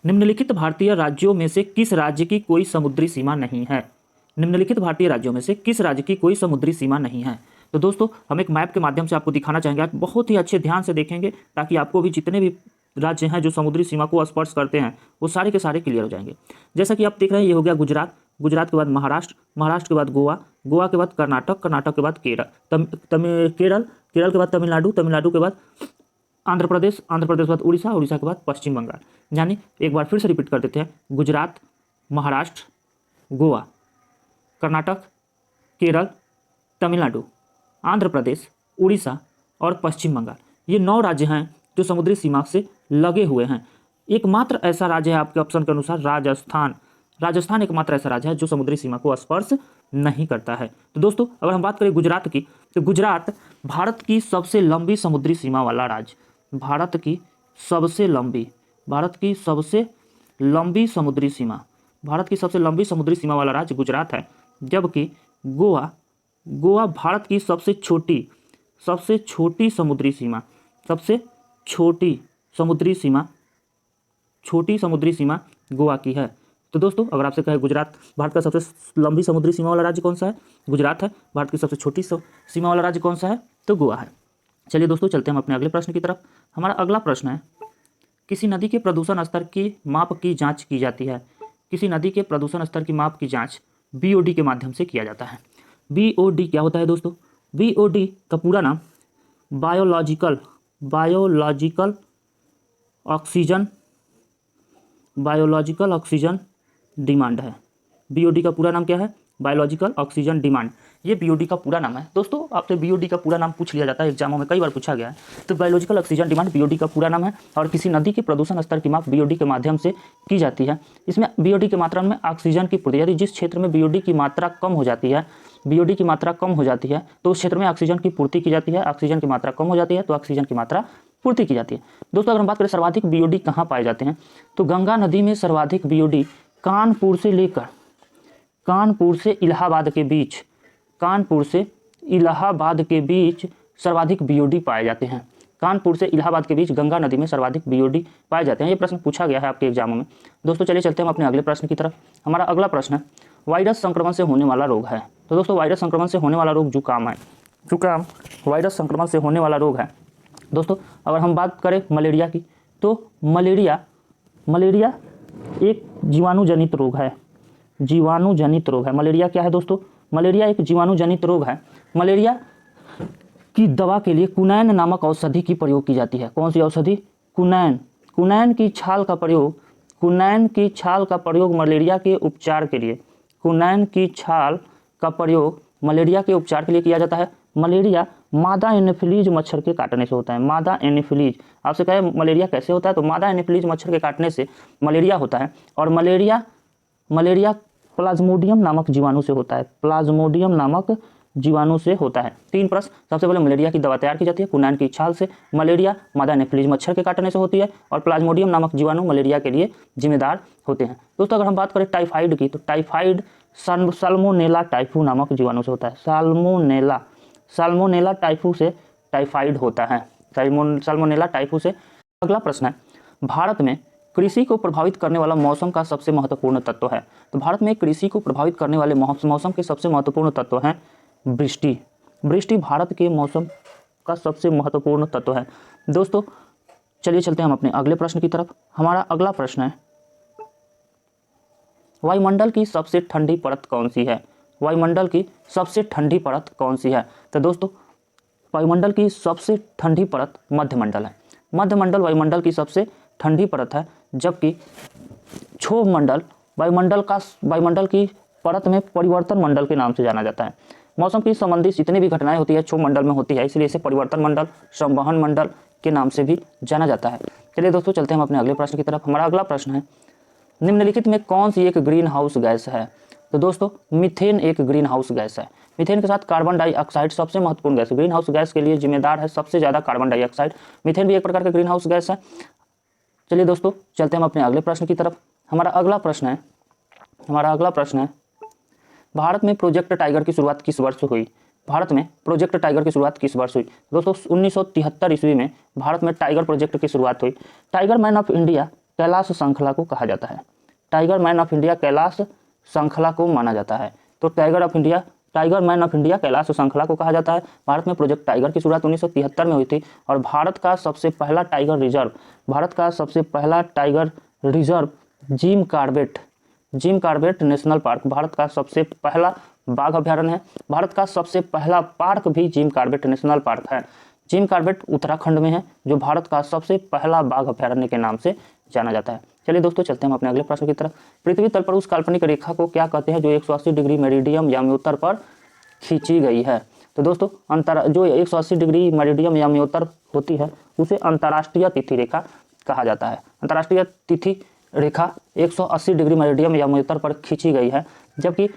निम्नलिखित भारतीय राज्यों में से किस राज्य की कोई समुद्री सीमा नहीं है? निम्नलिखित भारतीय राज्यों में से किस राज्य की कोई समुद्री सीमा नहीं है? तो दोस्तों हम एक मैप के माध्यम से आपको दिखाना चाहेंगे, आप बहुत ही अच्छे ध्यान से देखेंगे ताकि आपको भी जितने भी राज्य हैं जो समुद्री सीमा को स्पर्श करते हैं वो सारे के सारे क्लियर हो जाएंगे। जैसा कि आप देख रहे हैं, ये हो गया गुजरात, गुजरात के बाद महाराष्ट्र, महाराष्ट्र के बाद गोवा, गोवा के बाद कर्नाटक, कर्नाटक के बाद केरल, केरल के बाद तमिलनाडु, तमिलनाडु के बाद आंध्र प्रदेश, आंध्र प्रदेश के बाद उड़ीसा, उड़ीसा के बाद पश्चिम बंगाल। यानी एक बार फिर से रिपीट कर देते हैं, गुजरात, महाराष्ट्र, गोवा, कर्नाटक, केरल, तमिलनाडु, आंध्र प्रदेश, उड़ीसा और पश्चिम बंगाल। ये 9 राज्य हैं जो समुद्री सीमा से लगे हुए हैं। एकमात्र ऐसा राज्य है आपके ऑप्शन के अनुसार राजस्थान। राजस्थान एकमात्र ऐसा राज्य है जो समुद्री सीमा को स्पर्श नहीं करता है। तो दोस्तों अगर हम बात करें गुजरात की, तो गुजरात भारत की सबसे लंबी समुद्री सीमा वाला राज्य, भारत की सबसे लंबी समुद्री सीमा, भारत की सबसे लंबी समुद्री सीमा वाला राज्य गुजरात है। जबकि गोवा भारत की सबसे छोटी समुद्री सीमा, छोटी समुद्री सीमा गोवा की है। तो दोस्तों अगर आपसे कहे गुजरात भारत का सबसे लंबी समुद्री सीमा वाला राज्य कौन सा है? गुजरात है। भारत की सबसे छोटी सीमा वाला राज्य कौन सा है? तो गोवा है। चलिए दोस्तों चलते हैं हम अपने अगले प्रश्न की तरफ। हमारा अगला प्रश्न है, किसी नदी के प्रदूषण स्तर की माप की जांच की जाती है। किसी नदी के प्रदूषण स्तर की माप की जांच BOD के माध्यम से किया जाता है। BOD क्या होता है दोस्तों? BOD का पूरा नाम बायोलॉजिकल ऑक्सीजन डिमांड है। BOD का पूरा नाम क्या है? Biological oxygen demand. ये BOD का पूरा नाम है। दोस्तों आपसे BOD का पूरा नाम पूछ लिया जाता है, एग्जामों में कई बार पूछा गया है। तो बायोलॉजिकल ऑक्सीजन डिमांड BOD का पूरा नाम है और किसी नदी के प्रदूषण स्तर की माप BOD के माध्यम से की जाती है। इसमें BOD की मात्रा में ऑक्सीजन की पूर्ति, यदि जिस क्षेत्र में BOD की मात्रा कम हो जाती है, तो उस क्षेत्र में ऑक्सीजन की पूर्ति की जाती है। ऑक्सीजन की मात्रा कम हो जाती है तो ऑक्सीजन की मात्रा पूर्ति की जाती है। दोस्तों अगर हम बात करें सर्वाधिक BOD कहाँ पाए जाते हैं, तो गंगा नदी में सर्वाधिक BOD कानपुर से इलाहाबाद के बीच सर्वाधिक BOD पाए जाते हैं। कानपुर से इलाहाबाद के बीच गंगा नदी में सर्वाधिक BOD पाए जाते हैं। ये प्रश्न पूछा गया है आपके एग्जामों में। दोस्तों चलिए चलते हैं हम अपने अगले प्रश्न की तरफ। हमारा अगला प्रश्न है, वायरस संक्रमण से होने वाला रोग है। तो दोस्तों वायरस संक्रमण से होने वाला रोग जुकाम है। जुकाम वायरस संक्रमण से होने वाला रोग है। दोस्तों अगर हम बात करें मलेरिया की, तो मलेरिया एक जीवाणुजनित रोग है। मलेरिया क्या है दोस्तों? मलेरिया एक जीवाणुजनित रोग है। मलेरिया की दवा के लिए कुनैन नामक औषधि की प्रयोग की जाती है। कौन सी औषधि? कुनैन की छाल का प्रयोग मलेरिया के उपचार के लिए किया जाता है। मलेरिया मादा एनोफिलीज मच्छर के काटने से होता है। मादा एनोफिलीज, आपसे कहे मलेरिया कैसे होता है, तो मादा एनोफिलीज मच्छर के काटने से मलेरिया होता है। और मलेरिया प्लाज्मोडियम नामक जीवाणु से होता है। 3 प्रश्न। सबसे पहले मलेरिया की दवा तैयार की जाती है कुनैन की छाल से। मलेरिया मादा एनोफिलीज मच्छर के काटने से होती है और प्लाज्मोडियम नामक जीवाणु मलेरिया के लिए जिम्मेदार होते हैं। दोस्तों अगर हम बात करें टाइफाइड की, तो टाइफाइड साल्मोनेला टाइफू नामक जीवाणु से होता है। साल्मोनेला टाइफू से टाइफाइड होता है। साल्मोनेला टाइफू से। अगला प्रश्न है, भारत में कृषि को प्रभावित करने वाला मौसम का सबसे महत्वपूर्ण तत्व है। तो भारत में कृषि को प्रभावित करने वाले मौसम के सबसे महत्वपूर्ण तत्व हैं वृष्टि। वृष्टि भारत के मौसम का सबसे महत्वपूर्ण तत्व है। दोस्तों चलिए चलते हैं हम अपने अगले प्रश्न की तरफ। हमारा अगला प्रश्न है, वायुमंडल की सबसे ठंडी परत कौन सी है? वायुमंडल की सबसे ठंडी परत कौन सी है? तो दोस्तों वायुमंडल की सबसे ठंडी परत मध्यमंडल है। मध्यमंडल वायुमंडल की सबसे ठंडी परत है। जबकि क्षोभ मंडल वायुमंडल की परत में परिवर्तन मंडल के नाम से जाना जाता है। मौसम की संबंधित जितनी भी घटनाएं होती है क्षोभ मंडल में होती है, इसलिए इसे परिवर्तन मंडल, संवहन मंडल के नाम से भी जाना जाता है। चलिए दोस्तों चलते हैं हम अपने अगले प्रश्न की तरफ। हमारा अगला प्रश्न है, निम्नलिखित में कौन सी एक ग्रीन हाउस गैस है? तो दोस्तों मीथेन एक ग्रीन हाउस गैस है। मीथेन के साथ कार्बन डाइऑक्साइड सबसे महत्वपूर्ण गैस है। ग्रीन हाउस गैस के लिए जिम्मेदार है सबसे ज़्यादा कार्बन डाइऑक्साइड। मीथेन भी एक प्रकार का ग्रीन हाउस गैस है। चलिए दोस्तों चलते हैं हम अपने अगले प्रश्न की तरफ। हमारा अगला प्रश्न है, भारत में प्रोजेक्ट टाइगर की शुरुआत किस वर्ष हुई? भारत में प्रोजेक्ट टाइगर की शुरुआत किस वर्ष हुई? दोस्तों 1973 ईस्वी में भारत में टाइगर प्रोजेक्ट की शुरुआत हुई। Tiger man of India Kailash श्रृंखला को कहा जाता है? Tiger man of India Kailash श्रृंखला को माना जाता है। तो tiger man of India Kailash श्रृंखला को कहा जाता है। भारत में प्रोजेक्ट टाइगर की शुरुआत 1973 में हुई थी और भारत का सबसे पहला tiger reserve Jim Corbett national park Bharat का सबसे पहला बाघ अभ्यारण्य है। भारत का सबसे पहला पार्क भी जिम कॉर्बेट नेशनल पार्क है। जिम कॉर्बेट उत्तराखंड में है, जो भारत का सबसे पहला बाघ अभ्यारण्य के नाम से जाना जाता है। चलिए दोस्तों, चलते हैं हम अपने अगले प्रश्न की तरफ। पृथ्वी तल पर उस काल्पनिक रेखा को क्या कहते हैं जो 180 डिग्री मेरिडियम याम्योत्तर पर खींची गई है? तो दोस्तों, जो 180 डिग्री मेरिडियम याम्योत्तर होती है उसे अंतर्राष्ट्रीय तिथि रेखा कहा जाता है। अंतर्राष्ट्रीय तिथि रेखा 180 डिग्री मेरिडियम याम्योत्तर पर खींची गई है, जबकि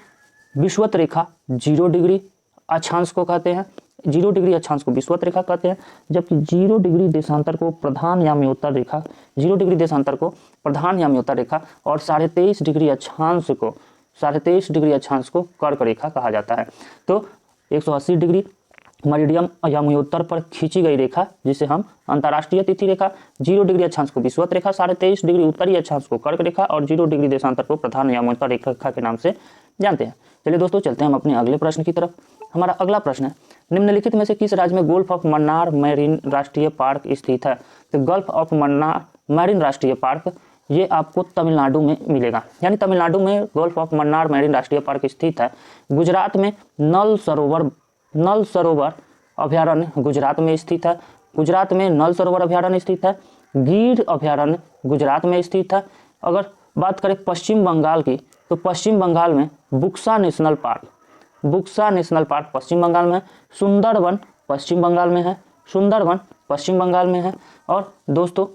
विषुवत रेखा 0 डिग्री अक्षांश को कहते हैं। 0 डिग्री अक्षांश को विषुवत रेखा कहते हैं, जबकि 0 डिग्री देशांतर को प्रधान याम्योत्तर रेखा, 0 डिग्री देशांतर को प्रधान याम्योत्तर रेखा और 23.5 डिग्री अक्षांश को कर्क रेखा कहा जाता है। तो 180 डिग्री मेरिडियम याम्योत्तर पर खींची गई रेखा जिसे हम अंतर्राष्ट्रीय तिथि रेखा, 0 डिग्री अक्षांश को विषुवत रेखा, 23.5 डिग्री उत्तरी अक्षांश को कर्क रेखा और 0 डिग्री देशांतर को प्रधान याम्योत्तर रेखा के नाम से जानते हैं। चलिए दोस्तों, चलते हैं हम अपने अगले प्रश्न की तरफ। हमारा अगला प्रश्न है, निम्नलिखित में से किस राज्य में गोल्फ ऑफ मन्नार मैरीन राष्ट्रीय पार्क स्थित है? तो गोल्फ ऑफ मन्नार मैरीन राष्ट्रीय पार्क ये आपको तमिलनाडु में मिलेगा, यानी तमिलनाडु में गोल्फ ऑफ मन्नार मैरीन राष्ट्रीय पार्क स्थित है। गुजरात में नल सरोवर अभ्यारण्य गुजरात में स्थित है। गुजरात में नल सरोवर अभ्यारण्य स्थित है। गिर अभ्यारण्य गुजरात में स्थित है। अगर बात करें पश्चिम बंगाल की, तो पश्चिम बंगाल में बुक्सा नेशनल पार्क पश्चिम बंगाल में है। सुंदरवन पश्चिम बंगाल में है। और दोस्तों,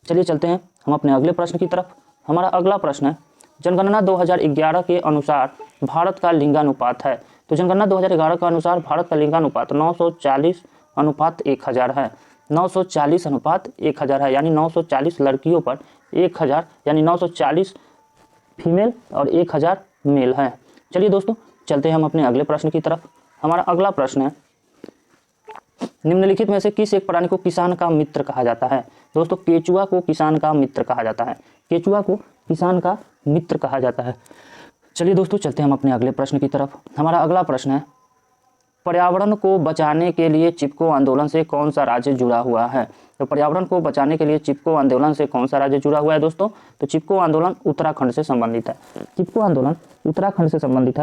चलिए चलते हैं हम अपने अगले प्रश्न की तरफ। हमारा अगला प्रश्न है, जनगणना 2011 के अनुसार भारत का लिंगानुपात है। तो जनगणना 2011 के अनुसार भारत का लिंगानुपात 940:1000 है। 940:1000 है, यानी 940 लड़कियों पर 1000, यानी 940 फीमेल और 1000 मेल है। चलिए दोस्तों, चलते हैं हम अपने अगले प्रश्न की तरफ। हमारा अगला प्रश्न है, निम्नलिखित में से किस एक प्राणी को किसान का मित्र कहा जाता है? दोस्तों, केचुआ को किसान का मित्र कहा जाता है। चलिए दोस्तों, चलते हैं हम अपने अगले प्रश्न की तरफ। हमारा अगला प्रश्न है, पर्यावरण को बचाने के लिए चिपको आंदोलन से कौन सा राज्य जुड़ा हुआ है? तो पर्यावरण को बचाने के लिए चिपको आंदोलन से कौन सा राज्य जुड़ा हुआ है दोस्तों? तो चिपको आंदोलन उत्तराखंड से संबंधित है।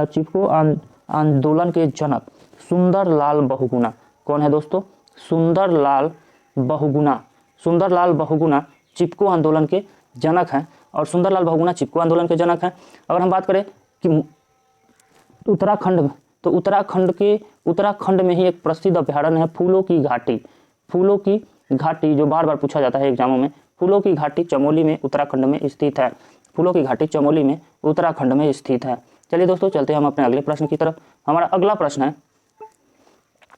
चिपको आंदोलन के जनक सुंदरलाल बहुगुणा कौन है दोस्तों? सुंदरलाल बहुगुणा चिपको आंदोलन के जनक हैं और सुंदरलाल बहुगुणा चिपको आंदोलन के जनक हैं। अगर हम बात करें कि उत्तराखंड में, तो उत्तराखंड में ही एक प्रसिद्ध अभ्यारण्य है फूलों की घाटी जो बार बार पूछा जाता है एग्जामों में। फूलों की घाटी चमोली में उत्तराखंड में स्थित है। चलिए दोस्तों, चलते हैं हम अपने अगले प्रश्न की तरफ। हमारा अगला प्रश्न है,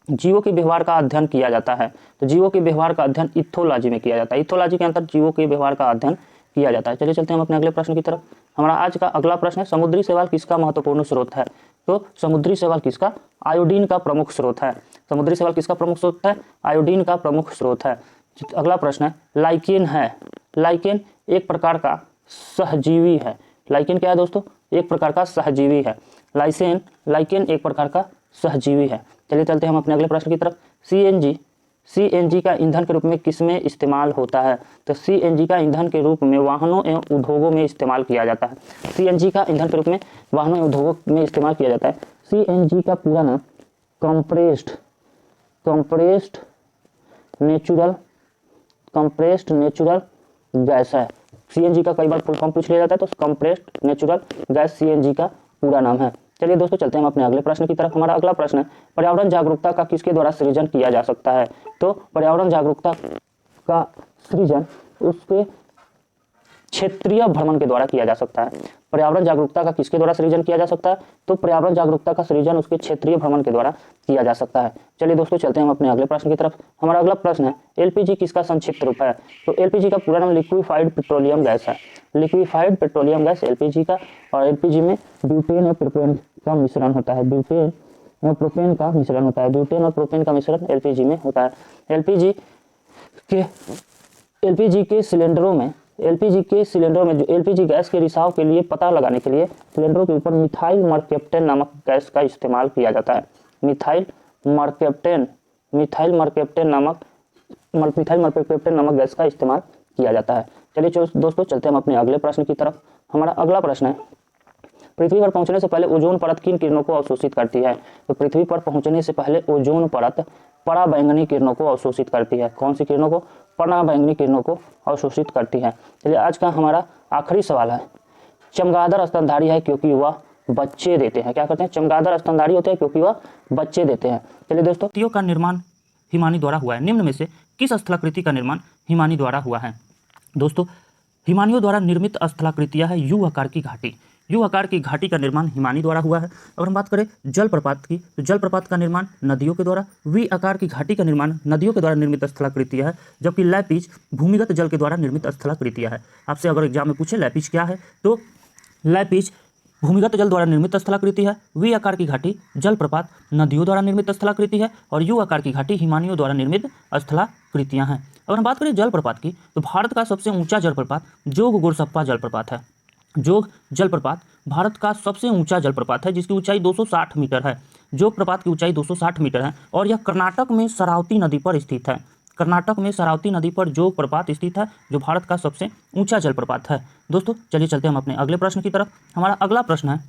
जीवों के व्यवहार का अध्ययन किया जाता है। तो जीवों के व्यवहार का अध्ययन इथोलॉजी में किया जाता है। इथोलॉजी के अंतर्गत जीवों के व्यवहार का अध्ययन किया जाता है। चलिए चलते हैं हम अपने अगले प्रश्न की तरफ। हमारा आज का अगला प्रश्न है, समुद्री शैवाल किसका महत्वपूर्ण स्रोत है? तो समुद्री शैवाल किसका? आयोडीन का प्रमुख स्रोत है। समुद्री शैवाल किसका प्रमुख स्रोत है? आयोडीन का प्रमुख स्रोत है। अगला प्रश्न है, लाइकेन एक प्रकार का सहजीवी है। लाइकेन क्या है दोस्तों? एक प्रकार का सहजीवी है। लाइकेन एक प्रकार का सहजीवी है। चलिए चलते हैं हम अपने अगले प्रश्न की तरफ। सीएनजी का ईंधन के रूप में किसमें इस्तेमाल होता है? तो सीएनजी का ईंधन के रूप में वाहनों एवं उद्योगों में इस्तेमाल किया जाता है। सीएनजी का ईंधन के रूप में वाहनों एवं उद्योगों में इस्तेमाल किया जाता है। सीएनजी का पूरा नाम कंप्रेस्ड नेचुरल गैस है। सीएनजी का कई बार फुल फॉर्म पूछ लिया जाता है, तो कंप्रेस्ड नेचुरल गैस सीएनजी का पूरा नाम है। चलिए दोस्तों, चलते हैं हम अपने अगले प्रश्न की तरफ। हमारा अगला प्रश्न है, पर्यावरण जागरूकता का किसके द्वारा सृजन किया जा सकता है? तो पर्यावरण जागरूकता का सृजन उसके क्षेत्रीय भ्रमण के द्वारा किया जा सकता है। पर्यावरण जागरूकता का किसके द्वारा सृजन किया जा सकता है? तो पर्यावरण जागरूकता का सृजन उसके क्षेत्रीय भ्रमण के द्वारा किया जा सकता है। चलिए दोस्तों, चलते हैं हम अपने अगले प्रश्न की तरफ। हमारा अगला प्रश्न है, एलपीजी किसका संक्षिप्त रूप है? तो एलपीजी का पूरा नाम लिक्विफाइड पेट्रोलियम गैस है। लिक्विफाइड पेट्रोलियम गैस एलपीजी का, और एलपीजी में ब्यूटेन और प्रोपेन का मिश्रण होता है। ब्यूटेन और प्रोपेन का मिश्रण एलपीजी में होता है। एलपीजी के सिलेंडरों में एलपीजी के सिलेंडरों में जो एलपीजी गैस के रिसाव के लिए पता लगाने के लिए सिलेंडरों के ऊपर मिथाइल मरकेप्टेन नामक गैस का इस्तेमाल किया जाता है। मिथाइल मरकेप्टेन नामक गैस का इस्तेमाल किया जाता है। चलिए दोस्तों चलते हम अपने अगले प्रश्न की तरफ। हमारा अगला प्रश्न है, पृथ्वी पर पहुंचने से पहले ओजोन परत किन किरणों को अवशोषित करती है? तो पृथ्वी पर पहुंचने से पहले ओजोन परत पराबैंगनी किरणों को अवशोषित करती है। कौन सी किरणों को? पराबैंगनी किरणों को अवशोषित करती है। चलिए आज का हमारा आखिरी सवाल है, चमगादड़ स्तनधारी है क्योंकि वह बच्चे देते हैं। क्या करते हैं? चमगादड़ स्तनधारी होते हैं क्योंकि वह बच्चे देते हैं। चलिए दोस्तों, तीयों का निर्माण हिमानी द्वारा हुआ है। निम्न में से किस स्थलाकृति का निर्माण हिमानी द्वारा हुआ है? दोस्तों, हिमानियों द्वारा निर्मित स्थलाकृतियां है यू आकार की घाटी। यू आकार की घाटी का निर्माण हिमानी द्वारा हुआ है। अगर हम बात करें जलप्रपात की, तो जलप्रपात का निर्माण नदियों के द्वारा। वी आकार की घाटी का निर्माण नदियों के द्वारा निर्मित स्थलाकृतियां है, जबकि लैपिज भूमिगत जल के द्वारा निर्मित स्थलाकृतियां है। आपसे अगर एग्जाम में पूछे लैपिज क्या है, तो लैपिज भूमिगत जल द्वारा निर्मित स्थलाकृति है। वी आकार की घाटी जलप्रपात नदियों द्वारा निर्मित स्थलाकृति है, और यू आकार की घाटी हिमानियों द्वारा निर्मित स्थलाकृतियां हैं। अगर हम बात करें जलप्रपात की, तो भारत का सबसे ऊंचा जलप्रपात जोग गुरसप्पा जलप्रपात है। जोग जलप्रपात भारत का सबसे ऊंचा जलप्रपात है, जिसकी ऊंचाई 260 मीटर है। जोग प्रपात की ऊंचाई 260 मीटर है, और यह कर्नाटक में शरावती नदी पर स्थित है। कर्नाटक में शरावती नदी पर जोग प्रपात स्थित है, जो भारत का सबसे ऊंचा जलप्रपात है। दोस्तों चलिए चलते हम अपने अगले प्रश्न की तरफ। हमारा अगला प्रश्न है,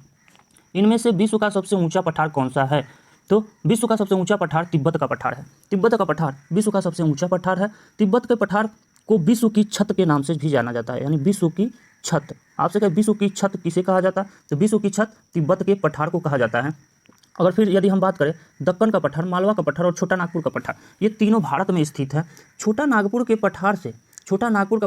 इनमें से विश्व का सबसे ऊंचा पठार कौन सा है? तो विश्व का सबसे ऊंचा पठार तिब्बत का पठार है। तिब्बत का पठार विश्व का सबसे ऊंचा पठार है। तिब्बत के पठार को विश्व की छत के नाम से भी जाना जाता है, यानी विश्व की छत। आपसे कहे विश्व की छत किसे कहा जाता है? तो विश्व की छत तिब्बत के पठार को कहा जाता है। अगर फिर यदि हम बात करें दक्कन का पठार, मालवा का पठार और छोटा नागपुर का पठार, ये तीनों भारत में स्थित है। छोटा नागपुर का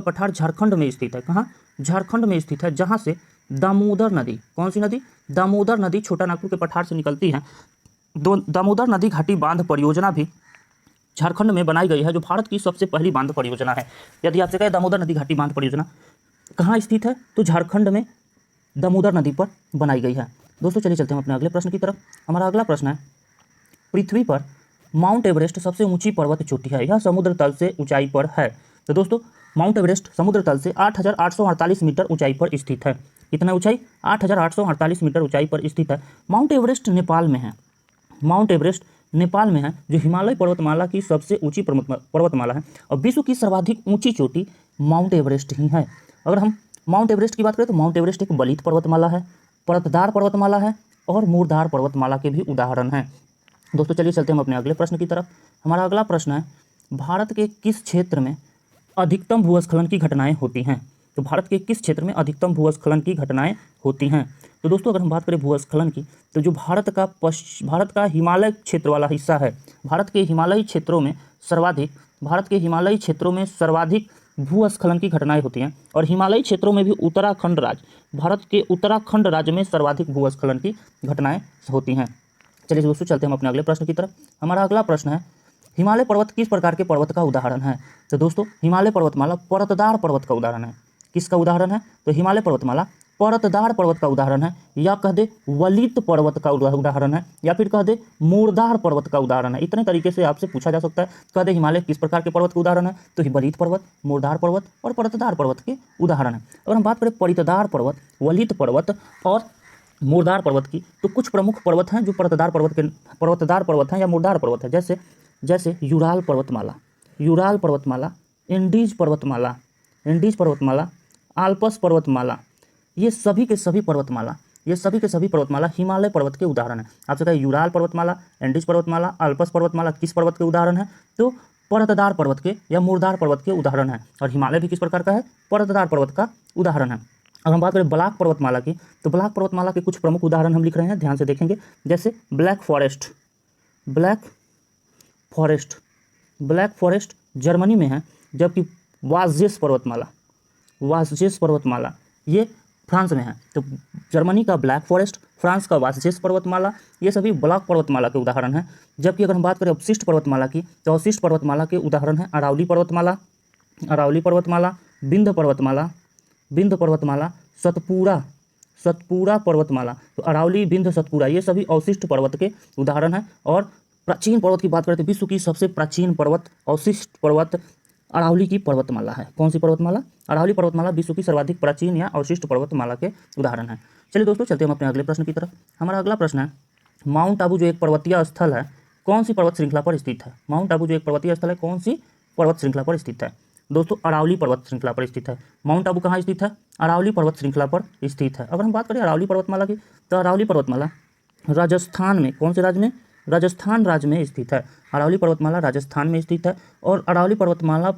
पठार झारखंड में स्थित है। कहाँ? झारखंड में स्थित है, जहाँ से दामोदर नदी, कौन सी नदी? दामोदर नदी छोटा नागपुर के पठार से निकलती है। दामोदर नदी घाटी बांध परियोजना भी झारखंड में बनाई गई है, जो भारत की सबसे पहली बांध परियोजना है। यदि आपसे कहे दामोदर नदी घाटी बांध परियोजना कहाँ स्थित है, तो झारखंड में दामोदर नदी पर बनाई गई है। दोस्तों चलिए चलते हैं अपने अगले प्रश्न की तरफ। हमारा अगला प्रश्न है, पृथ्वी पर माउंट एवरेस्ट सबसे ऊंची पर्वत चोटी है, यह समुद्र तल से ऊंचाई पर है। तो दोस्तों माउंट एवरेस्ट समुद्र तल से 8,848 मीटर ऊंचाई पर स्थित है। कितना ऊंचाई? 8,848 मीटर ऊंचाई पर स्थित है। माउंट एवरेस्ट नेपाल में है। माउंट एवरेस्ट नेपाल में है, जो हिमालय पर्वतमाला की सबसे ऊंची पर्वतमाला है, और विश्व की सर्वाधिक ऊंची चोटी माउंट एवरेस्ट ही है। अगर हम माउंट एवरेस्ट की बात करें, तो माउंट एवरेस्ट एक बलित पर्वतमाला है, परतदार पर्वतमाला है, और मूरदार पर्वतमाला के भी उदाहरण हैं। दोस्तों चलिए चलते हम अपने अगले प्रश्न की तरफ। हमारा अगला प्रश्न है, भारत के किस क्षेत्र में अधिकतम भूस्खलन की घटनाएं होती हैं? तो भारत के किस क्षेत्र में अधिकतम भूस्खलन की घटनाएं होती हैं? तो दोस्तों अगर हम बात करें भूस्खलन की, तो जो भारत का हिमालय क्षेत्र वाला हिस्सा है, भारत के हिमालयी क्षेत्रों में सर्वाधिक भूस्खलन की घटनाएं होती हैं, और हिमालयी क्षेत्रों में भी भारत के उत्तराखंड राज्य में सर्वाधिक भूस्खलन की घटनाएं होती हैं। चलिए दोस्तों चलते हम अपने अगले प्रश्न की तरफ। हमारा अगला प्रश्न है, हिमालय पर्वत किस प्रकार के पर्वत का उदाहरण है? तो दोस्तों हिमालय पर्वतमाला परतदार पर्वत का उदाहरण है। किसका उदाहरण है? तो हिमालय पर्वतमाला परतदार पर्वत का उदाहरण है, या कह दे वलित पर्वत का उदाहरण है, या फिर कह दे मूरदार पर्वत का उदाहरण है। इतने तरीके से आपसे पूछा जा सकता है। कह दे हिमालय किस प्रकार के पर्वत का उदाहरण है, तो वलित पर्वत, मूरदार पर्वत और परतदार पर्वत के उदाहरण है। अगर हम बात करें परितदार पर्वत, वलित पर्वत और मूरदार पर्वत की, तो कुछ प्रमुख पर्वत हैं जो परतदार पर्वत हैं या मूरदार पर्वत है, जैसे यूराल पर्वतमाला, एंडीज पर्वतमाला, आल्प्स पर्वतमाला, ये सभी के सभी पर्वतमाला हिमालय पर्वत के उदाहरण हैं। आपसे कहा यूराल पर्वतमाला, एंडीज पर्वतमाला, आल्प्स पर्वतमाला किस पर्वत के उदाहरण है? तो परतदार पर्वत के या मूरदार पर्वत के उदाहरण है। और हिमालय भी किस प्रकार का है? परतदार पर्वत का उदाहरण है। अगर हम बात करें ब्लैक पर्वतमाला की, तो ब्लैक पर्वतमाला के कुछ प्रमुख उदाहरण हम लिख रहे हैं, ध्यान से देखेंगे। जैसे ब्लैक फॉरेस्ट जर्मनी में है, जबकि वाज़ेस पर्वतमाला ये फ्रांस में है। तो जर्मनी का ब्लैक फॉरेस्ट, फ्रांस का वाज़ेस पर्वतमाला, ये सभी ब्लैक पर्वतमाला के उदाहरण हैं। जबकि अगर हम बात करें अवशिष्ट पर्वतमाला की, तो अवशिष्ट पर्वतमाला के उदाहरण हैं अरावली पर्वतमाला, बिंद पर्वतमाला, सतपुरा पर्वतमाला। तो अरावली, बिंद, सतपुरा ये सभी अवशिष्ट पर्वत के उदाहरण हैं। और प्राचीन पर्वत की बात करते हैं, विश्व की सबसे प्राचीन पर्वत अवशिष्ट पर्वत अरावली की पर्वतमाला है। कौन सी पर्वतमाला? अरावली पर्वतमाला विश्व की सर्वाधिक प्राचीन या अवशिष्ट पर्वतमाला के उदाहरण है। चलिए दोस्तों चलते हैं हम अपने अगले प्रश्न की तरफ। हमारा अगला प्रश्न है, माउंट आबू जो एक पर्वतीय स्थल है कौन सी पर्वत श्रृंखला पर स्थित है? माउंट आबू जो एक पर्वतीय स्थल है कौन सी पर्वत श्रृंखला पर स्थित है? दोस्तों अरावली पर्वत श्रृंखला पर स्थित है। माउंट आबू कहाँ स्थित है? अरावली पर्वत श्रृंखला पर स्थित है। अगर हम बात करें अरावली पर्वतमाला की, तो अरावली पर्वतमाला राजस्थान में, कौन से राज्य में? राजस्थान राज्य में स्थित है। अरावली पर्वतमाला राजस्थान में स्थित है और अरावली पर्वतमाला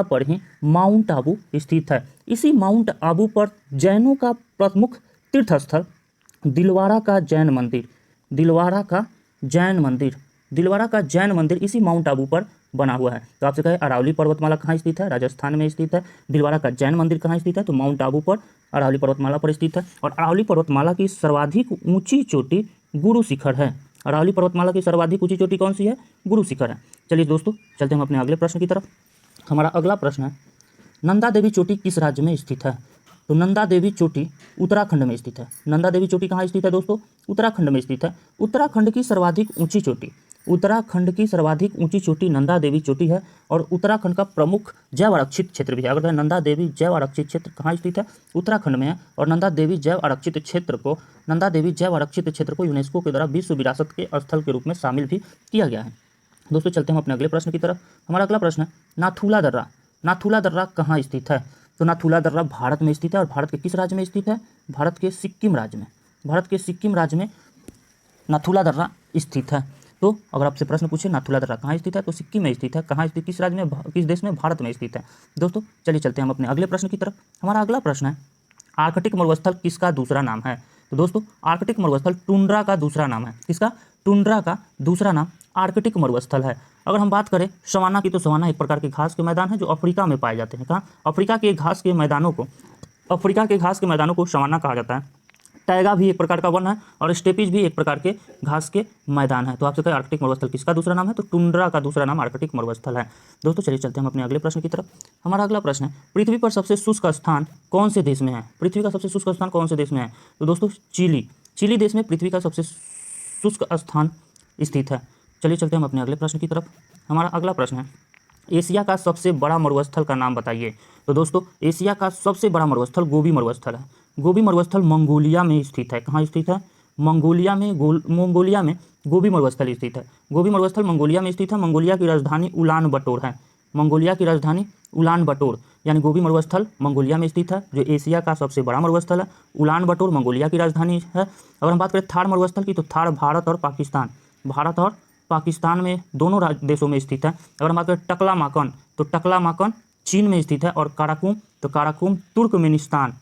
पर ही माउंट आबू स्थित है। इसी माउंट आबू पर जैनों का प्रमुख तीर्थ स्थल दिलवारा का जैन मंदिर इसी माउंट आबू पर बना हुआ है। तो आपसे कहे अरावली पर्वतमाला कहाँ स्थित है? राजस्थान में स्थित है। दिलवारा का जैन मंदिर कहाँ स्थित है? तो माउंट आबू पर अरावली पर्वतमाला पर स्थित है। और अरावली पर्वतमाला की सर्वाधिक ऊंची चोटी गुरु शिखर है। अरावली पर्वतमाला की सर्वाधिक ऊंची चोटी कौन सी है? गुरु शिखर है। चलिए दोस्तों चलते हम अपने अगले प्रश्न की तरफ। हमारा अगला प्रश्न है, नंदा देवी चोटी किस राज्य में स्थित है? तो नंदा देवी चोटी उत्तराखंड में स्थित है। नंदा देवी चोटी कहाँ स्थित है दोस्तों? उत्तराखंड में स्थित है। उत्तराखंड की सर्वाधिक ऊंची चोटी नंदा देवी चोटी है और उत्तराखंड का प्रमुख जैव आरक्षित क्षेत्र भी है। अगर नंदा देवी जैव आरक्षित क्षेत्र कहाँ स्थित है? उत्तराखंड में है। और नंदा देवी जैव आरक्षित क्षेत्र को यूनेस्को के द्वारा विश्व विरासत के स्थल के रूप में शामिल भी किया गया है। दोस्तों चलते हम अपने अगले प्रश्न की तरफ। हमारा अगला प्रश्न है, नाथुला दर्रा कहाँ स्थित है? तो नाथुला दर्रा भारत में स्थित है। और भारत के किस राज्य में स्थित है? भारत के सिक्किम राज्य में नाथुला दर्रा स्थित है। तो अगर आपसे प्रश्न पूछे नाथुला दर्रा कहाँ स्थित है, तो सिक्किम में स्थित है। कहाँ स्थित? किस राज्य में? किस देश में? भारत में स्थित है। दोस्तों चलिए चलते हैं हम अपने अगले प्रश्न की तरफ। हमारा अगला प्रश्न है, आर्कटिक मरुस्थल किसका दूसरा नाम है? तो दोस्तों आर्कटिक मरुस्थल टुंड्रा का दूसरा नाम है। किसका? टुंड्रा का दूसरा नाम आर्कटिक मरुस्थल है। अगर हम बात करें सवाना की, तो सवाना एक प्रकार के घास के मैदान है जो अफ्रीका में पाए जाते हैं। कहाँ? अफ्रीका के घास के मैदानों को सवाना कहा जाता है। टैगा भी एक प्रकार का वन है और स्टेपीज भी एक प्रकार के घास के मैदान है। तो आपसे कहें आर्कटिक मरुस्थल किसका दूसरा नाम है? तो टुंड्रा का दूसरा नाम आर्कटिक मरुस्थल है। दोस्तों चलिए चलते हैं हम अपने अगले प्रश्न की तरफ। हमारा अगला प्रश्न है, पृथ्वी पर सबसे शुष्क स्थान कौन से देश में है? पृथ्वी का सबसे शुष्क स्थान कौन से देश में है? तो दोस्तों चिली देश में पृथ्वी का सबसे शुष्क स्थान स्थित है। चलिए चलते हैं हम अपने अगले प्रश्न की तरफ। हमारा अगला प्रश्न है, एशिया का सबसे बड़ा मरुस्थल का नाम बताइए। तो दोस्तों एशिया का सबसे बड़ा मरुस्थल गोबी मरुस्थल है। गोबी मरुस्थल मंगोलिया में स्थित है। कहाँ स्थित है? मंगोलिया में गोबी मरुस्थल स्थित है। गोबी मरुस्थल मंगोलिया में स्थित है। मंगोलिया की राजधानी उलान बटोर यानी गोबी मरुस्थल मंगोलिया में स्थित है, जो एशिया का सबसे बड़ा मरुस्थल है। उलान बटोर मंगोलिया की राजधानी है। अगर हम बात करें थार मरुस्थल की, तो थार भारत और पाकिस्तान में दोनों देशों में स्थित है। अगर हम बात करें टकलामाकन, तो टकलामाकन चीन में स्थित है। और काराकुम तुर्कमेनिस्तान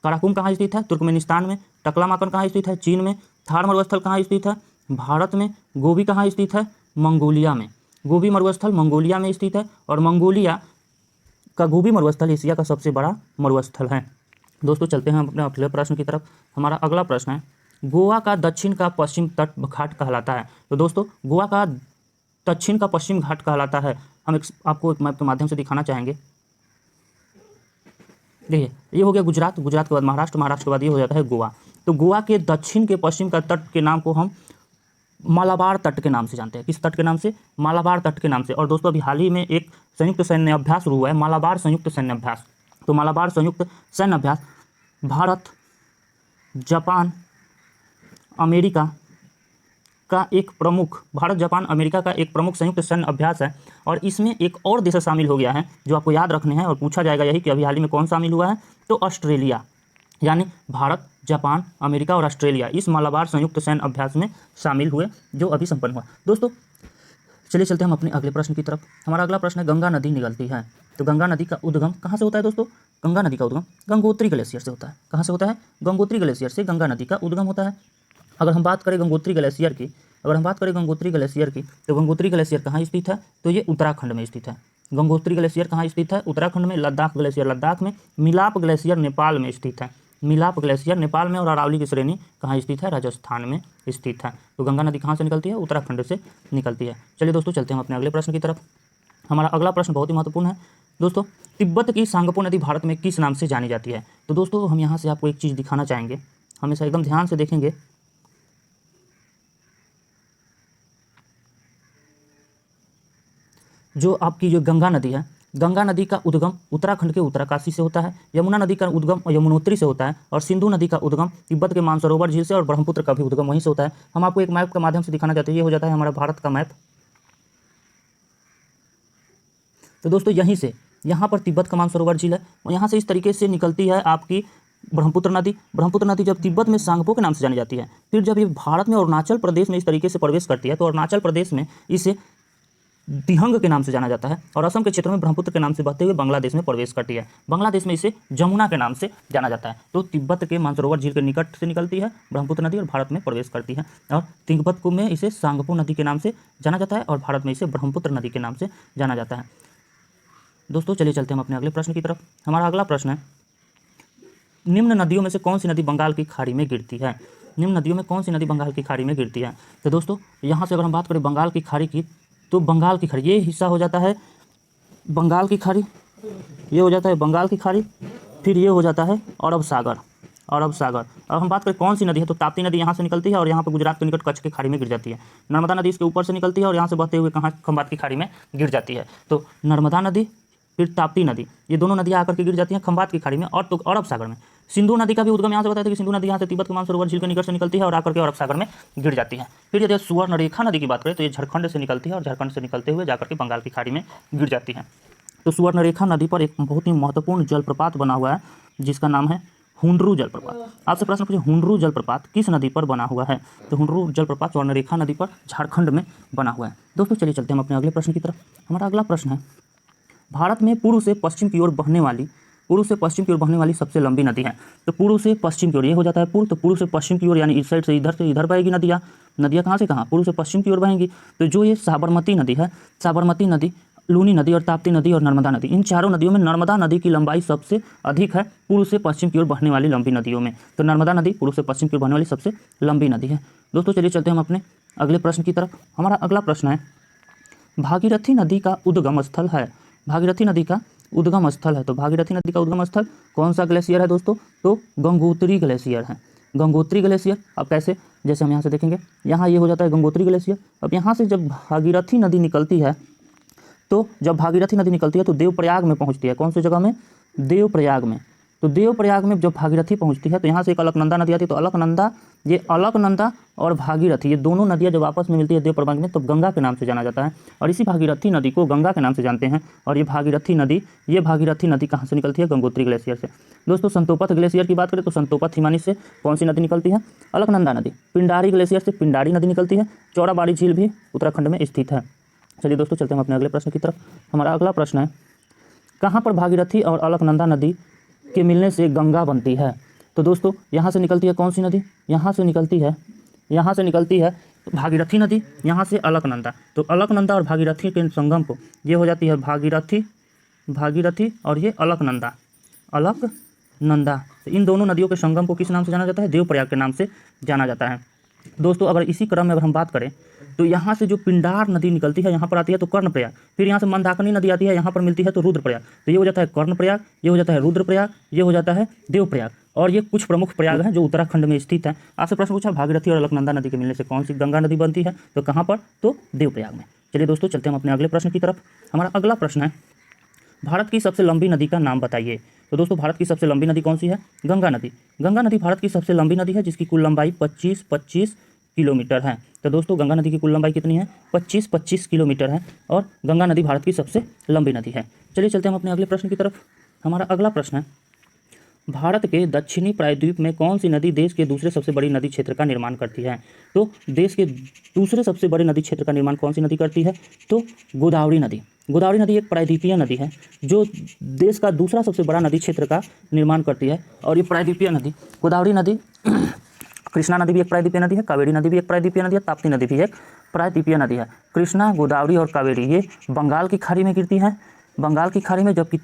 काराकुम कहाँ स्थित है? तुर्कमेनिस्तान में। टकलामाकन कहाँ स्थित है? चीन में। थार मरुस्थल कहाँ स्थित है? भारत में। गोबी कहाँ स्थित है? मंगोलिया में। गोबी मरुस्थल मंगोलिया में स्थित है और मंगोलिया का गोबी मरुस्थल एशिया का सबसे बड़ा मरुस्थल है। दोस्तों चलते हैं अपने अगले प्रश्न की तरफ। हमारा अगला प्रश्न है, गोवा का दक्षिण का पश्चिम तट घाट कहलाता है। तो दोस्तों गोवा का दक्षिण का पश्चिम घाट कहलाता है। हम आपको एक मैप के माध्यम से दिखाना चाहेंगे। देखिए ये हो गया गुजरात के बाद महाराष्ट्र के बाद ये हो जाता है गोवा। तो गोवा के दक्षिण के पश्चिम का तट के नाम को हम मालाबार तट के नाम से जानते हैं। किस तट के नाम से? मालाबार तट के नाम से। और दोस्तों अभी हाल ही में एक संयुक्त सैन्य अभ्यास शुरू हुआ है, मालाबार संयुक्त सैन्य अभ्यास। तो मालाबार संयुक्त सैन्य अभ्यास भारत, जापान, अमेरिका का एक प्रमुख संयुक्त सैन्य अभ्यास है। और इसमें एक और देश शामिल हो गया है जो आपको याद रखने हैं और पूछा जाएगा यही कि अभी हाल ही में कौन शामिल हुआ है? तो ऑस्ट्रेलिया। यानी भारत, जापान, अमेरिका और ऑस्ट्रेलिया इस मालाबार संयुक्त सैन्य अभ्यास में शामिल हुए जो अभी संपन्न हुआ। दोस्तों चलिए चलते हम अपने अगले प्रश्न की तरफ। हमारा अगला प्रश्न है, गंगा नदी निकलती है। तो गंगा नदी का उद्गम कहाँ से होता है दोस्तों? गंगा नदी का उद्गम गंगोत्री ग्लेशियर से होता है। कहाँ से होता है? गंगोत्री ग्लेशियर से गंगा नदी का उद्गम होता है। अगर हम बात करें गंगोत्री ग्लेशियर की, तो गंगोत्री ग्लेशियर कहाँ स्थित है? तो ये उत्तराखंड में स्थित है। गंगोत्री ग्लेशियर कहाँ स्थित है? उत्तराखंड में। लद्दाख ग्लेशियर लद्दाख में। मिलाप ग्लेशियर नेपाल में स्थित है। और अरावली की श्रेणी कहाँ स्थित है? राजस्थान में स्थित है। तो गंगा नदी कहाँ से निकलती है? उत्तराखंड से निकलती है। चलिए दोस्तों चलते हैं हम अपने अगले प्रश्न की तरफ। हमारा अगला प्रश्न बहुत ही महत्वपूर्ण है दोस्तों, तिब्बत की सांगपो नदी भारत में किस नाम से जानी जाती है? तो दोस्तों हम यहाँ से आपको एक चीज़ दिखाना चाहेंगे, हमेशा एकदम ध्यान से देखेंगे। जो आपकी जो गंगा नदी है, गंगा नदी का उद्गम उत्तराखंड के उत्तरकाशी से होता है, यमुना नदी का उद्गम यमुनोत्री से होता है, और सिंधु नदी का उद्गम तिब्बत के मानसरोवर झील से, और ब्रह्मपुत्र का भी उद्गम वहीं से होता है। हम आपको एक मैप के माध्यम से दिखाना चाहते हैं। ये हो जाता है हमारा भारत का मैप। तो दोस्तों यहीं से, यहाँ पर तिब्बत का मानसरोवर झील है, और यहाँ से इस तरीके से निकलती है आपकी ब्रह्मपुत्र नदी। ब्रह्मपुत्र नदी जब तिब्बत में सांगपो के नाम से जानी जाती है, फिर जब ये भारत में अरुणाचल प्रदेश में इस तरीके से प्रवेश करती है, तो अरुणाचल प्रदेश में इसे दिहंग के नाम से जाना जाता है, और असम के क्षेत्र में ब्रह्मपुत्र के नाम से बहते हुए बांग्लादेश में प्रवेश करती है। बांग्लादेश में इसे जमुना के नाम से जाना जाता है। तो तिब्बत के मानसरोवर झील के निकट से निकलती है ब्रह्मपुत्र नदी और भारत में प्रवेश करती है, और तिब्बत को में इसे सांगपो नदी के नाम से जाना जाता है, और भारत में इसे ब्रह्मपुत्र नदी के नाम से जाना जाता है। दोस्तों चलिए चलते हैं हम अपने अगले प्रश्न की तरफ। हमारा अगला प्रश्न है, निम्न नदियों में से कौन सी नदी बंगाल की खाड़ी में गिरती है? निम्न नदियों में कौन सी नदी बंगाल की खाड़ी में गिरती है? तो दोस्तों यहाँ से अगर हम बात करें बंगाल की खाड़ी की, तो बंगाल की खाड़ी ये हिस्सा हो जाता है बंगाल की खाड़ी, ये हो जाता है बंगाल की खाड़ी, फिर ये हो जाता है अरब सागर। अरब सागर। अब हम बात करें कौन सी नदी है, तो ताप्ती नदी यहाँ से निकलती है और यहाँ पर गुजरात के निकट कच्छ की खाड़ी में गिर जाती है। नर्मदा नदी इसके ऊपर से निकलती है और यहाँ से बहते हुए कहाँ खंबात की खाड़ी में गिर जाती है। तो नर्मदा नदी फिर ताप्ती नदी, ये दोनों नदियाँ आकर के गिर जाती हैं खंबात की खाड़ी में, और तो अरब सागर में। सिंधु नदी का भी उद्गम यहाँ से बताया था कि सिंधु नदी यहाँ से तिब्बत के मानसरोवर झील के निकट से निकलती है और आकर के अरब सागर में गिर जाती है। फिर यदि सुवर्णरेखा नदी की बात करें तो ये झारखंड से निकलती है और झारखंड से निकलते हुए जाकर के बंगाल की खाड़ी में गिर जाती है। तो सुवर्णरेखा नदी पर एक बहुत ही महत्वपूर्ण जलप्रपात बना हुआ है जिसका नाम है हुंडरू जलप्रपात। आपसे प्रश्न पूछे हुंडरू जलप्रपात किस नदी पर बना हुआ है? तो हुंडरू जलप्रपात स्वर्णरेखा नदी पर झारखंड में बना हुआ है। दोस्तों चलिए चलते हैं हम अपने अगले प्रश्न की तरफ। हमारा अगला प्रश्न है, भारत में पूर्व से पश्चिम की ओर बहने वाली सबसे लंबी नदी है। तो पूर्व से पश्चिम की ओर, ये हो जाता है पूर्व, तो पूर्व से पश्चिम की ओर यानी इस साइड से इधर बहेगी नदियाँ कहाँ से कहाँ? पूर्व से पश्चिम की ओर बहेंगी। तो जो ये साबरमती नदी है, साबरमती नदी, लूनी नदी और ताप्ती नदी और नर्मदा नदी, इन चारों नदियों में नर्मदा नदी की लंबाई सबसे अधिक है पूर्व से पश्चिम की ओर बहने वाली लंबी नदियों में। तो नर्मदा नदी पूर्व से पश्चिम की ओर बहने वाली सबसे लंबी नदी है। दोस्तों चलिए चलते हैं हम अपने अगले प्रश्न की तरफ। हमारा अगला प्रश्न है, भागीरथी नदी का उद्गम स्थल है। भागीरथी नदी का उद्गम स्थल है। तो भागीरथी नदी का उद्गम स्थल कौन सा ग्लेशियर है दोस्तों? तो गंगोत्री ग्लेशियर है। गंगोत्री ग्लेशियर। अब कैसे? जैसे हम यहाँ से देखेंगे, यहाँ ये हो जाता है गंगोत्री ग्लेशियर। अब यहाँ से जब भागीरथी नदी निकलती है, तो जब भागीरथी नदी निकलती है तो देवप्रयाग में पहुँचती है। कौन सी जगह में? देवप्रयाग में। तो देवप्रयाग में जब भागीरथी पहुँचती है तो यहाँ से एक अलकनंदा नदी आती है। तो अलकनंदा और भागीरथी, ये दोनों नदियाँ जब आपस में मिलती है देवप्रयाग में, तो गंगा के नाम से जाना जाता है, और इसी भागीरथी नदी को गंगा के नाम से जानते हैं। और ये भागीरथी नदी कहाँ से निकलती है? गंगोत्री ग्लेशियर से। दोस्तों संतोपथ ग्लेशियर की बात करें तो संतोपथ हिमानी से कौन सी नदी निकलती है? अलकनंदा नदी। पिंडारी ग्लेशियर से पिंडारी नदी निकलती है। चौड़ाबाड़ी झील भी उत्तराखंड में स्थित है। चलिए दोस्तों चलते हैं अपने अगले प्रश्न की तरफ। हमारा अगला प्रश्न है, कहाँ पर भागीरथी और अलकनंदा नदी के मिलने से गंगा बनती है? तो दोस्तों यहाँ से निकलती है कौन सी नदी? यहाँ से निकलती है भागीरथी नदी, यहाँ से अलकनंदा। तो अलकनंदा और भागीरथी के संगम को ये हो जाती है भागीरथी और ये अलकनंदा। तो इन दोनों नदियों के संगम को किस नाम से जाना जाता है? देवप्रयाग के नाम से जाना जाता है। दोस्तों अगर इसी क्रम में अगर हम बात करें तो यहाँ से जो पिंडार नदी निकलती है यहाँ पर आती है तो कर्णप्रयाग, फिर यहाँ से मंदाकिनी नदी आती है यहाँ पर मिलती है तो रुद्रप्रयाग। तो ये हो जाता है कर्णप्रयाग, ये हो जाता है रुद्रप्रयाग, ये हो जाता है देवप्रयाग, और ये कुछ प्रमुख प्रयाग हैं जो उत्तराखंड में स्थित है। आपसे प्रश्न पूछा भागीरथी और अलकनंदा नदी के मिलने से कौन सी गंगा नदी बनती है? तो कहाँ पर? तो देवप्रयाग में। चलिए दोस्तों चलते हैं हम अपने अगले प्रश्न की तरफ। हमारा अगला प्रश्न है, भारत की सबसे लंबी नदी का नाम बताइए। तो दोस्तों भारत की सबसे लंबी नदी कौन सी है? गंगा नदी। गंगा नदी भारत की सबसे लंबी नदी है जिसकी कुल लंबाई 25 किलोमीटर है। तो दोस्तों गंगा नदी की कुल लंबाई कितनी है? 25 किलोमीटर है, और गंगा नदी भारत की सबसे लंबी नदी है। चलिए चलते हैं हम अपने अगले प्रश्न की तरफ। हमारा अगला प्रश्न है, भारत के दक्षिणी प्रायद्वीप में कौन सी नदी देश के दूसरे सबसे बड़ी नदी क्षेत्र का निर्माण करती है? तो देश के दूसरे सबसे बड़े नदी क्षेत्र का निर्माण कौन सी नदी करती है? तो गोदावरी नदी। गोदावरी नदी एक प्रायद्वीपीय नदी है जो देश का दूसरा सबसे बड़ा नदी क्षेत्र का निर्माण करती है, और ये प्रायद्वीपीय नदी गोदावरी नदी कृष्णा नदी भी एक प्रायद्वीपीय नदी है, कावेरी नदी भी एक प्रायद्वीपीय नदी है, ताप्ती नदी भी एक प्रायद्वीपीय नदी है। कृष्णा, गोदावरी और कावेरी ये बंगाल की खाड़ी में गिरती हैं, बंगाल की खाड़ी में, जबकि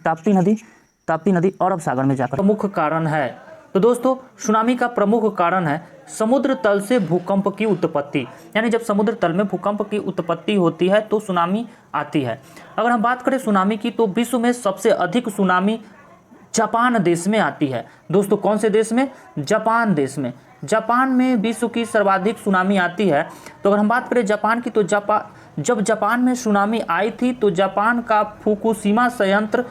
ताप्ती नदी अरब सागर में जाकर प्रमुख कारण है। तो दोस्तों सुनामी का प्रमुख कारण है समुद्र तल से भूकंप की उत्पत्ति, यानी जब समुद्र तल में भूकंप की उत्पत्ति होती है तो सुनामी आती है। अगर हम बात करें सुनामी की तो विश्व में सबसे अधिक सुनामी जापान देश में आती है। दोस्तों कौन से देश में? जापान देश में। जापान में विश्व की सर्वाधिक सुनामी आती है। तो अगर हम बात करें जापान की तो जब जापान में सुनामी आई थी तो जापान का फुकुशिमा संयंत्र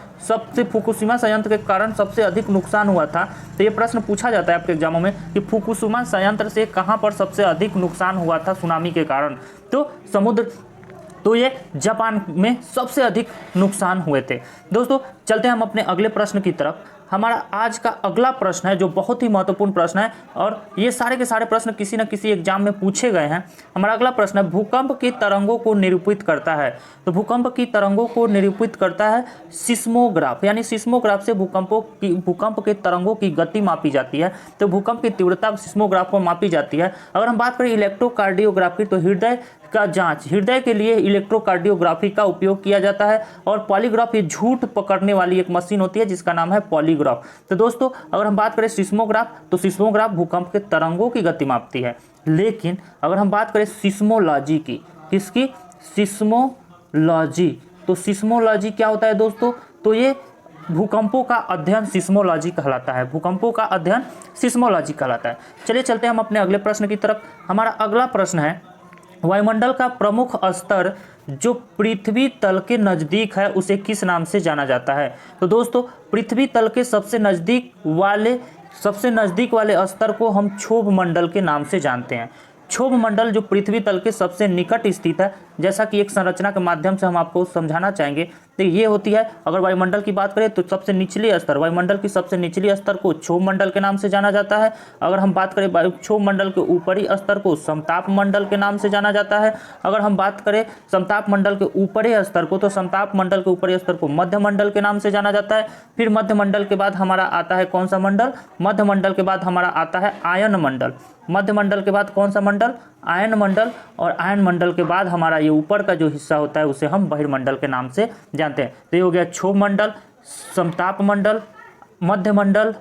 के कारण सबसे अधिक नुकसान हुआ था। तो ये प्रश्न पूछा जाता है आपके एग्जामों में कि फुकुशिमा संयंत्र से कहाँ पर सबसे अधिक नुकसान हुआ था सुनामी के कारण। तो ये जापान में सबसे अधिक नुकसान हुए थे। दोस्तों चलते हैं हम अपने अगले प्रश्न की तरफ। हमारा आज का अगला प्रश्न है जो बहुत ही महत्वपूर्ण प्रश्न है और ये सारे के सारे प्रश्न किसी न किसी एग्जाम में पूछे गए हैं। हमारा अगला प्रश्न है भूकंप की तरंगों को निरूपित करता है। तो भूकंप की तरंगों को निरूपित करता है सिस्मोग्राफ, यानी सिस्मोग्राफ से भूकंप के तरंगों की गति मापी जाती है। तो भूकंप की तीव्रता सिस्मोग्राफ पर मापी जाती है। अगर हम बात करें इलेक्ट्रोकार्डियोग्राफी तो हृदय का जांच, हृदय के लिए इलेक्ट्रोकार्डियोग्राफी का उपयोग किया जाता है। और पॉलीग्राफ ये झूठ पकड़ने वाली एक मशीन होती है जिसका नाम है पॉलीग्राफ। तो दोस्तों अगर हम बात करें सिस्मोग्राफ तो सिस्मोग्राफ भूकंप के तरंगों की गति मापती है। लेकिन अगर हम बात करें सिस्मोलॉजी की, किसकी? सिस्मोलॉजी। तो सिस्मोलॉजी क्या होता है दोस्तों? तो ये भूकंपों का अध्ययन सिस्मोलॉजी कहलाता है। भूकंपों का अध्ययन सिस्मोलॉजी कहलाता है। चलिए चलते हैं हम अपने अगले प्रश्न की तरफ। हमारा अगला प्रश्न है वायुमंडल का प्रमुख स्तर जो पृथ्वी तल के नज़दीक है उसे किस नाम से जाना जाता है? तो दोस्तों पृथ्वी तल के सबसे नज़दीक वाले स्तर को हम क्षोभ मंडल के नाम से जानते हैं। क्षोभ मंडल जो पृथ्वी तल के सबसे निकट स्थित है, जैसा कि एक संरचना के माध्यम से हम आपको समझाना चाहेंगे, तो ये होती है। अगर वायुमंडल की बात करें तो सबसे निचले स्तर, वायुमंडल की सबसे निचली स्तर को क्षोभ मंडल के नाम से जाना जाता है। अगर हम बात करें क्षोभ मंडल के ऊपरी स्तर को समताप मंडल के नाम से जाना जाता है। अगर हम बात करें समताप मंडल के ऊपरी स्तर को तो समताप मंडल के ऊपरी स्तर को मध्य मंडल के नाम से जाना जाता है। फिर मध्य मंडल के बाद हमारा आता है कौन सा मंडल? मध्य मंडल के बाद हमारा आता है आयन मंडल। मध्य मंडल के बाद कौन सा मंडल? आयन मंडल। और आयन मंडल के बाद हमारा ये ऊपर का जो हिस्सा होता है उसे हम बहिर्मंडल के नाम से जानते हैं। तो ये हो गया क्षोभ मंडल, समताप मंडल, मध्य मंडल,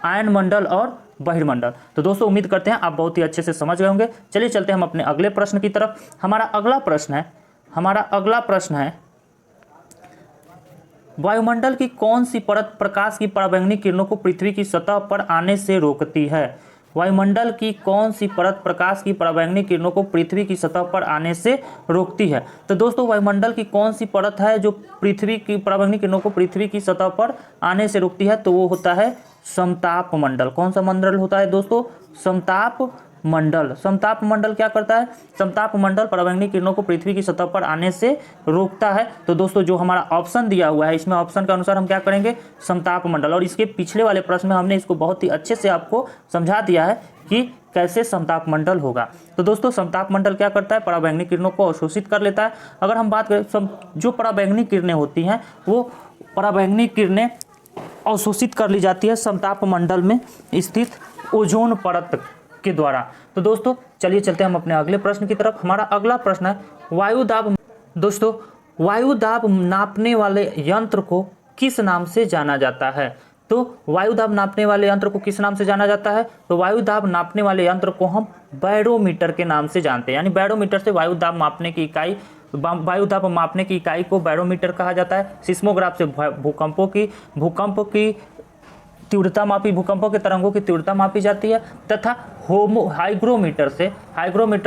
आयन मंडल और बहिर्मंडल। तो दोस्तों उम्मीद करते हैं आप बहुत ही अच्छे से समझ गए होंगे। चलिए चलते हैं हम अपने अगले प्रश्न की तरफ। हमारा अगला प्रश्न है वायुमंडल की कौन सी परत प्रकाश की पराबैंगनी किरणों को पृथ्वी की सतह पर आने से रोकती है? वायुमंडल की कौन सी परत प्रकाश की पराबैंगनी किरणों को पृथ्वी की सतह पर आने से रोकती है? तो दोस्तों वायुमंडल की कौन सी परत है जो पृथ्वी की पराबैंगनी किरणों को पृथ्वी की सतह पर आने से रोकती है? तो वो होता है समताप मंडल। कौन सा मंडल होता है दोस्तों? समताप मंडल। समताप मंडल क्या करता है? समताप मंडल पराबैंगनी किरणों को पृथ्वी की सतह पर आने से रोकता है। तो दोस्तों जो हमारा ऑप्शन दिया हुआ है इसमें ऑप्शन के अनुसार हम क्या करेंगे? समताप मंडल। और इसके पिछले वाले प्रश्न में हमने इसको बहुत ही अच्छे से आपको समझा दिया है कि कैसे समताप मंडल होगा। तो दोस्तों समताप मंडल क्या करता है? पराबैंगनी किरणों को अवशोषित कर लेता है। अगर हम बात करें जो पराबैंगनी किरणें होती हैं वो पराबैंगनी किरणें अवशोषित कर ली जाती है समताप मंडल में स्थित ओजोन परत के द्वारा। तो दोस्तों चलिए चलते हैं हम अपने अगले प्रश्न की तरफ। हमारा अगला प्रश्न है वायुदाब। दोस्तों वायुदाब नापने वाले यंत्र को किस नाम से जाना जाता है? तो वायुदाब नापने वाले यंत्र को किस नाम से जाना जाता है? तो वायुदाब नापने वाले यंत्र को हम बैरोमीटर के नाम से जानते हैं। यानी बैरोमीटर से वायुदाब मापने की इकाई को बैरोमीटर कहा जाता है। सिस्मोग्राफ से भूकंप की तीव्रता मापी, भूकंपों के तरंगों की तीव्रता मापी जाती है। तथा हाइग्रोमीटर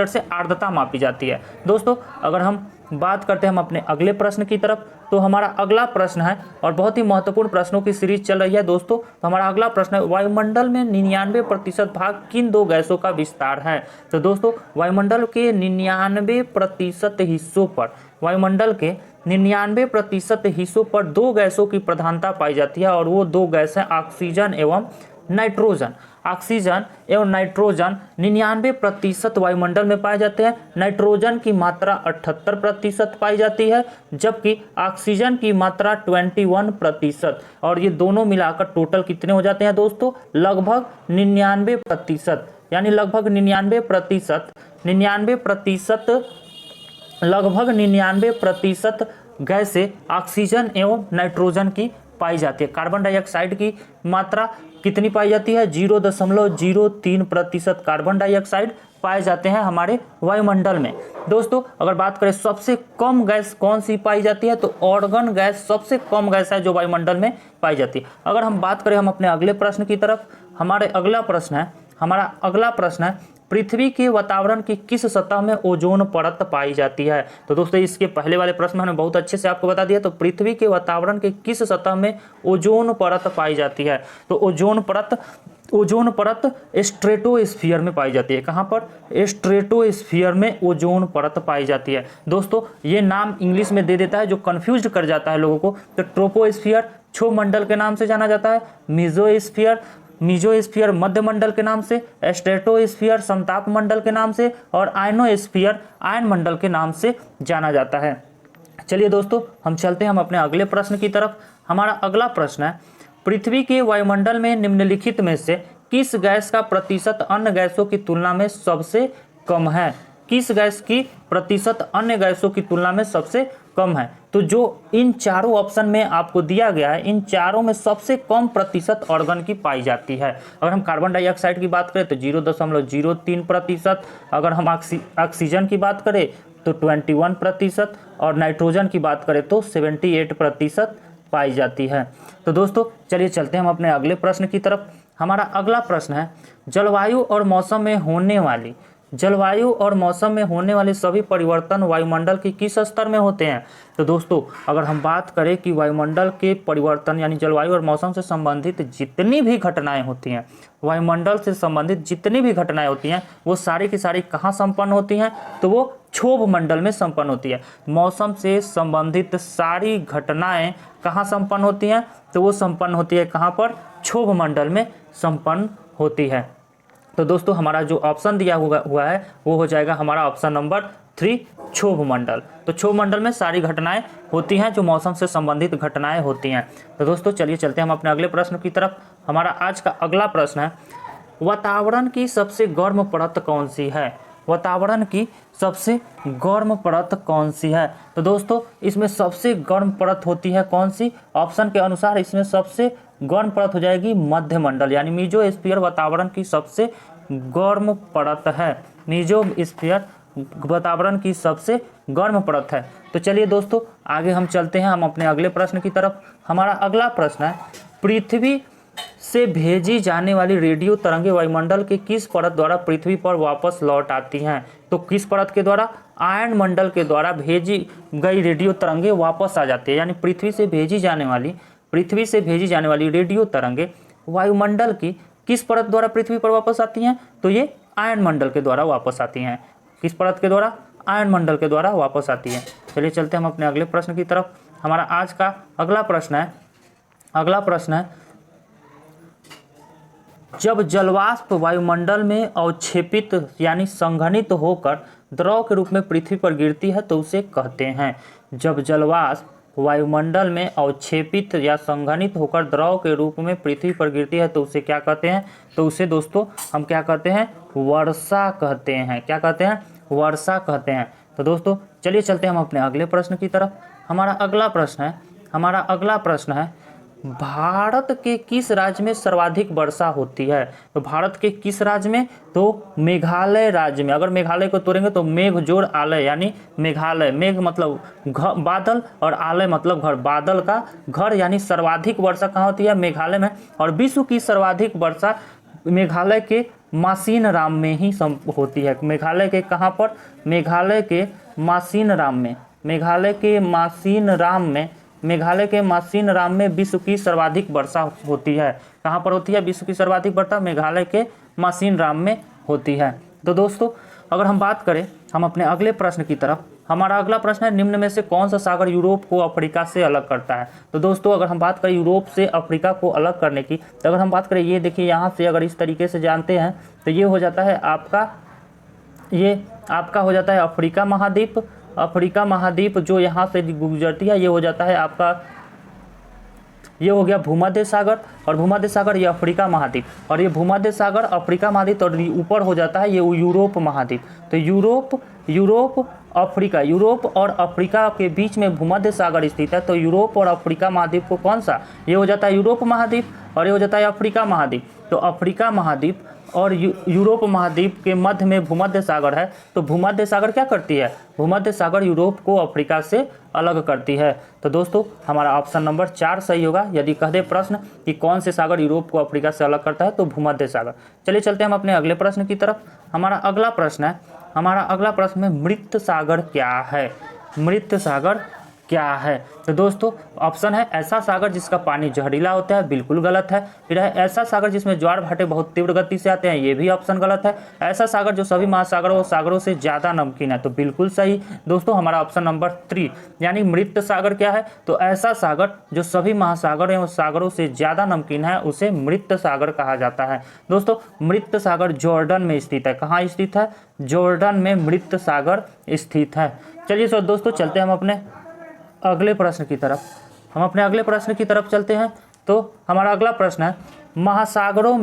से आर्द्रता मापी जाती है। दोस्तों अगर हम बात करते हैं हम अपने अगले प्रश्न की तरफ, तो हमारा अगला प्रश्न है और बहुत ही महत्वपूर्ण प्रश्नों की सीरीज चल रही है दोस्तों। तो हमारा अगला प्रश्न है वायुमंडल में 99% भाग किन दो गैसों का विस्तार है? तो दोस्तों वायुमंडल के 99% हिस्सों पर, वायुमंडल के 99% हिस्सों पर दो गैसों की प्रधानता पाई जाती है और वो दो गैस हैं ऑक्सीजन एवं नाइट्रोजन। ऑक्सीजन एवं नाइट्रोजन 99% वायुमंडल में पाए जाते हैं। नाइट्रोजन की मात्रा 78% पाई जाती है जबकि ऑक्सीजन की मात्रा 21%। और ये दोनों मिलाकर टोटल कितने हो जाते हैं दोस्तों? लगभग 99%। यानी लगभग 99% गैसें ऑक्सीजन एवं नाइट्रोजन की पाई जाती है। कार्बन डाइऑक्साइड की मात्रा कितनी पाई जाती है? 0.03% कार्बन डाइऑक्साइड पाए जाते हैं हमारे वायुमंडल में। दोस्तों अगर बात करें सबसे कम गैस कौन सी पाई जाती है, तो ऑर्गन गैस सबसे कम गैस है जो वायुमंडल में पाई जाती है। अगर हम बात करें हम अपने अगले प्रश्न की तरफ, हमारा अगला प्रश्न है पृथ्वी के वातावरण की किस सतह में ओजोन परत पाई जाती है? तो दोस्तों इसके पहले वाले प्रश्न में हमने बहुत अच्छे से आपको बता दिया। तो पृथ्वी के वातावरण के किस सतह में ओजोन परत पाई जाती है? तो ओजोन परत स्ट्रेटोस्फीयर में पाई जाती है। कहाँ पर? स्ट्रेटोस्फीयर में ओजोन परत पाई जाती है। दोस्तों ये नाम इंग्लिश में दे देता है जो कंफ्यूज कर जाता है लोगों को। तो ट्रोपोस्फीयर क्षोमंडल के नाम से जाना जाता है, मीजोस्फीयर मध्य मंडल के नाम से, स्ट्रेटोस्फीयर समताप मंडल के नाम से, और आयनोस्फीयर आयन मंडल के नाम से जाना जाता है। चलिए दोस्तों हम चलते हैं हम अपने अगले प्रश्न की तरफ। हमारा अगला प्रश्न है, पृथ्वी के वायुमंडल में निम्नलिखित में से किस गैस का प्रतिशत अन्य गैसों की तुलना में सबसे कम है? किस गैस की प्रतिशत अन्य गैसों की तुलना में सबसे कम है? तो जो इन चारों ऑप्शन में आपको दिया गया है, इन चारों में सबसे कम प्रतिशत ऑर्गन की पाई जाती है। अगर हम कार्बन डाइऑक्साइड की बात करें तो 0.03%, अगर हम ऑक्सीजन की बात करें तो 21%, और नाइट्रोजन की बात करें तो 78% पाई जाती है। तो दोस्तों चलिए चलते हैं हम अपने अगले प्रश्न की तरफ। हमारा अगला प्रश्न है, जलवायु और मौसम में होने वाले सभी परिवर्तन वायुमंडल के किस स्तर में होते हैं? तो दोस्तों अगर हम बात करें कि वायुमंडल के परिवर्तन यानी जलवायु और मौसम से संबंधित जितनी भी घटनाएं होती हैं, वायुमंडल से संबंधित जितनी भी घटनाएं होती हैं वो सारी की सारी कहाँ संपन्न होती हैं? तो वो क्षोभ मंडल में संपन्न होती है। मौसम से संबंधित सारी घटनाएं कहाँ संपन्न होती हैं? तो वो संपन्न होती है कहाँ पर? क्षोभ मंडल में संपन्न होती है। तो दोस्तों हमारा जो ऑप्शन दिया हुआ है वो हो जाएगा हमारा ऑप्शन नंबर 3, क्षोभ मंडल। तो क्षोभ मंडल में सारी घटनाएं होती हैं जो मौसम से संबंधित घटनाएं होती हैं। तो दोस्तों चलिए चलते हैं हम अपने अगले प्रश्न की तरफ। हमारा आज का अगला प्रश्न है, वातावरण की सबसे गर्म परत कौन सी है? वातावरण की सबसे गर्म परत कौन सी है? तो दोस्तों इसमें सबसे गर्म परत होती है कौन सी? ऑप्शन के अनुसार इसमें सबसे गर्म परत हो जाएगी मध्यमंडल, यानी मीजोस्फीयर वातावरण की सबसे गर्म परत है। मीजोस्फीयर वातावरण की सबसे गर्म परत है। तो चलिए दोस्तों आगे हम चलते हैं हम अपने अगले प्रश्न की तरफ। हमारा अगला प्रश्न है, पृथ्वी से भेजी जाने वाली रेडियो तरंगें वायुमंडल के किस परत द्वारा पृथ्वी पर वापस लौट आती हैं? तो किस परत के द्वारा? आयन मंडल के द्वारा भेजी गई रेडियो तरंगें वापस आ जाती है। यानी पृथ्वी से भेजी जाने वाली रेडियो तरंगें वायुमंडल की किस परत द्वारा पृथ्वी पर वापस आती हैं? तो ये आयन मंडल के द्वारा वापस आती हैं। किस परत के द्वारा? आयन मंडल के द्वारा वापस आती है। चलिए चलते हैं हम अपने अगले प्रश्न की तरफ। हमारा आज का अगला प्रश्न है, जब जलवाष्प वायुमंडल में अवक्षेपित यानी संघनित होकर द्रव के रूप में पृथ्वी पर गिरती है तो उसे कहते हैं। जब जलवाष्प वायुमंडल में अवक्षेपित या संघनित होकर द्रव के रूप में पृथ्वी पर गिरती है तो उसे क्या कहते हैं? तो उसे दोस्तों हम क्या कहते हैं? वर्षा कहते हैं। क्या कहते हैं? वर्षा कहते हैं। तो दोस्तों चलिए चलते हैं हम अपने अगले प्रश्न की तरफ। हमारा अगला प्रश्न है, भारत के किस राज्य में सर्वाधिक वर्षा होती है? तो भारत के किस राज्य में? तो मेघालय राज्य में। अगर मेघालय को तोड़ेंगे तो मेघ जोड़ आलय, यानी मेघालय, मेघ मतलब बादल और आलय मतलब घर, बादल का घर, यानी सर्वाधिक वर्षा कहाँ होती है? मेघालय में। और विश्व की सर्वाधिक वर्षा मेघालय के मासिनराम में ही होती है। मेघालय के कहाँ पर? मेघालय के मासिनराम में विश्व की सर्वाधिक वर्षा होती है। कहाँ पर होती है विश्व की सर्वाधिक वर्षा? मेघालय के मासिनराम में होती है। तो दोस्तों अगर हम बात करें हम अपने अगले प्रश्न की तरफ, हमारा अगला प्रश्न है, निम्न में से कौन सा सागर यूरोप को अफ्रीका से अलग करता है? तो दोस्तों अगर हम बात करें यूरोप से अफ्रीका को अलग करने की, तो अगर हम बात करें, ये देखिए यहाँ से अगर इस तरीके से जानते हैं तो ये हो जाता है आपका हो जाता है अफ्रीका महाद्वीप जो यहाँ से गुजरती है, ये हो जाता है आपका, ये हो गया भूमध्य सागर, और भूमध्य सागर ये अफ्रीका महाद्वीप, और ये भूमध्य सागर अफ्रीका महाद्वीप, और ऊपर हो जाता है ये यूरोप महाद्वीप। तो यूरोप और अफ्रीका के बीच में भूमध्य सागर स्थित है। तो यूरोप और अफ्रीका महाद्वीप को कौन सा? ये हो जाता है यूरोप महाद्वीप, और ये हो जाता है अफ्रीका महाद्वीप। तो अफ्रीका और यूरोप महाद्वीप के मध्य में भूमध्य सागर है। तो भूमध्य सागर क्या करती है? भूमध्य सागर यूरोप को अफ्रीका से अलग करती है। तो दोस्तों हमारा ऑप्शन नंबर 4 सही होगा। यदि कह दे प्रश्न कि कौन से सागर यूरोप को अफ्रीका से अलग करता है, तो भूमध्य सागर। चलिए चलते हैं हम अपने अगले प्रश्न की तरफ। हमारा अगला प्रश्न है मृत सागर क्या है? मृत सागर क्या है? तो दोस्तों ऑप्शन है ऐसा सागर जिसका पानी जहरीला होता है, बिल्कुल गलत है। फिर है ऐसा सागर जिसमें ज्वार भाटे बहुत तीव्र गति से आते हैं, ये भी ऑप्शन गलत है। ऐसा सागर जो सभी महासागरों और सागरों से ज़्यादा नमकीन है, तो बिल्कुल सही। दोस्तों हमारा ऑप्शन नंबर 3 यानी मृत सागर क्या है? तो ऐसा सागर जो सभी महासागर एवं सागरों से ज़्यादा नमकीन है, उसे मृत सागर कहा जाता है। दोस्तों मृत सागर जॉर्डन में स्थित है। कहाँ स्थित है? जॉर्डन में मृत सागर स्थित है। चलिए सो दोस्तों चलते हैं हम अपने अगले प्रश्न की तरफ चलते हैं। तो हमारा अगला प्रश्न है महासागरों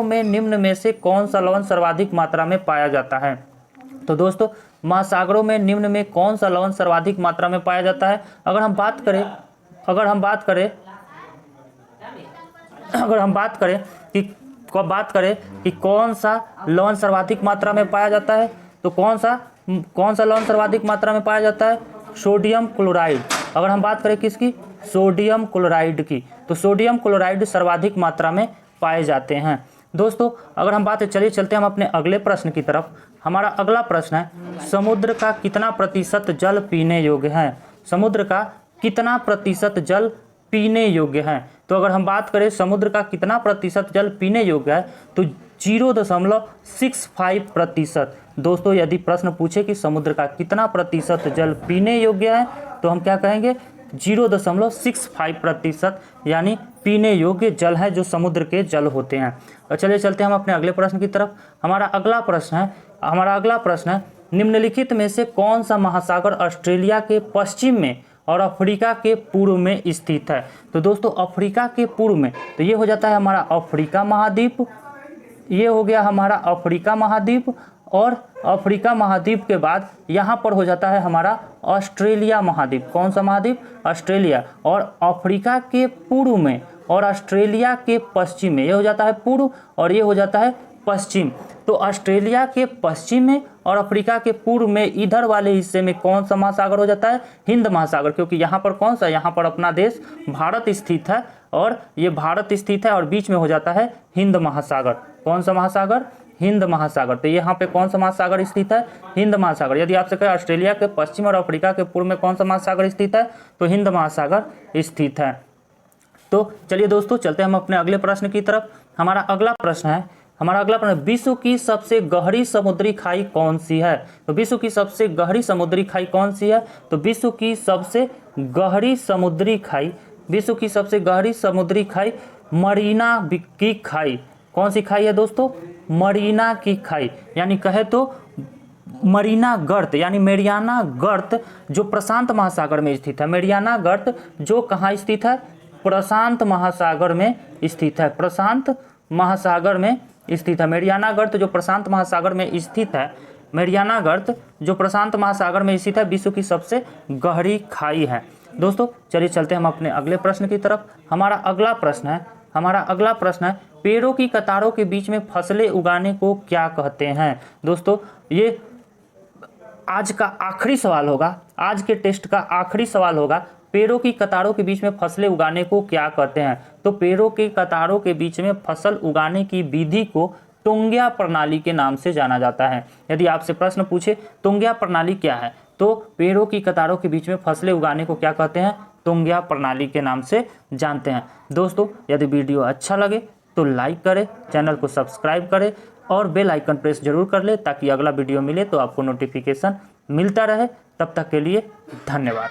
में निम्न में से कौन सा लवण सर्वाधिक मात्रा में पाया जाता है? तो दोस्तों महासागरों में निम्न में कौन सा लवण सर्वाधिक मात्रा में पाया जाता है? अगर हम बात करें कि कौन सा लवण सर्वाधिक मात्रा में पाया जाता है, तो कौन सा लवण सर्वाधिक मात्रा में पाया जाता है? Sodium chloride. अगर हम बात करें किसकी? सोडियम क्लोराइड की, तो सोडियम क्लोराइड सर्वाधिक मात्रा में पाए जाते हैं। दोस्तों अगर हम चलिए चलते हैं हम अपने अगले प्रश्न की तरफ। हमारा अगला प्रश्न है समुद्र का कितना प्रतिशत जल पीने योग्य है? समुद्र का कितना प्रतिशत जल पीने योग्य है? तो अगर हम बात करें समुद्र का कितना प्रतिशत जल पीने योग्य है, तो 0.65%। दोस्तों यदि प्रश्न पूछे कि समुद्र का कितना प्रतिशत जल पीने योग्य है, तो हम क्या कहेंगे? 0.65% यानी पीने योग्य जल है जो समुद्र के जल होते हैं। और चलिए चलते हैं हम अपने अगले प्रश्न की तरफ। हमारा अगला प्रश्न है निम्नलिखित में से कौन सा महासागर ऑस्ट्रेलिया के पश्चिम में और अफ्रीका के पूर्व में स्थित है? तो दोस्तों अफ्रीका के पूर्व में, तो ये हो जाता है हमारा अफ्रीका महाद्वीप। ये हो गया हमारा अफ्रीका महाद्वीप, और अफ्रीका महाद्वीप के बाद यहाँ पर हो जाता है हमारा ऑस्ट्रेलिया महाद्वीप। कौन सा महाद्वीप? ऑस्ट्रेलिया। और अफ्रीका के पूर्व में और ऑस्ट्रेलिया के पश्चिम में, ये हो जाता है पूर्व और ये हो जाता है पश्चिम। तो ऑस्ट्रेलिया के पश्चिम में और अफ्रीका के पूर्व में इधर वाले हिस्से में कौन सा महासागर हो जाता है? हिंद महासागर। क्योंकि यहाँ पर कौन सा? यहाँ पर अपना देश भारत स्थित है, और ये भारत स्थित है और बीच में हो जाता है हिंद महासागर। कौन सा महासागर? हिंद महासागर। तो यहाँ पे कौन सा महासागर स्थित है? हिंद महासागर। यदि आपसे कहे ऑस्ट्रेलिया के पश्चिम और अफ्रीका के पूर्व में कौन सा महासागर स्थित है, तो हिंद महासागर स्थित है। तो चलिए दोस्तों चलते हैं हम अपने अगले प्रश्न की तरफ। हमारा अगला प्रश्न है विश्व की सबसे गहरी समुद्री खाई कौन सी है? तो विश्व की सबसे गहरी समुद्री खाई कौन सी है? तो विश्व की सबसे गहरी समुद्री खाई मरीना की खाई। कौन सी खाई है दोस्तों? मरीना की खाई, यानी कहे तो मरीना गर्त, यानी मेरियाना गर्त जो प्रशांत महासागर में स्थित है। मेरियाना गर्त जो कहाँ स्थित है? प्रशांत महासागर में स्थित है। प्रशांत महासागर में स्थित है मेरियाना गर्त जो प्रशांत महासागर में स्थित है। मेरियाना गर्त जो प्रशांत महासागर में स्थित है विश्व की सबसे गहरी खाई है। दोस्तों चलिए चलते हैं हम अपने अगले प्रश्न की तरफ। हमारा अगला प्रश्न है पेड़ों की कतारों के बीच में फसलें उगाने को क्या कहते हैं? दोस्तों ये आज का आखिरी सवाल होगा, आज के टेस्ट का आखिरी सवाल होगा। पेड़ों की कतारों के बीच में फसलें उगाने को क्या कहते हैं? तो पेड़ों की कतारों के बीच में फसल उगाने की विधि को तोंग्या प्रणाली के नाम से जाना जाता है। यदि आपसे प्रश्न पूछे तोंग्या प्रणाली क्या है, तो पेड़ों की कतारों के बीच में फसलें उगाने को क्या कहते हैं? तोंग्या प्रणाली के नाम से जानते हैं। दोस्तों यदि वीडियो अच्छा लगे तो लाइक करें, चैनल को सब्सक्राइब करें और बेल आइकन प्रेस जरूर कर ले ताकि अगला वीडियो मिले तो आपको नोटिफिकेशन मिलता रहे। तब तक के लिए धन्यवाद।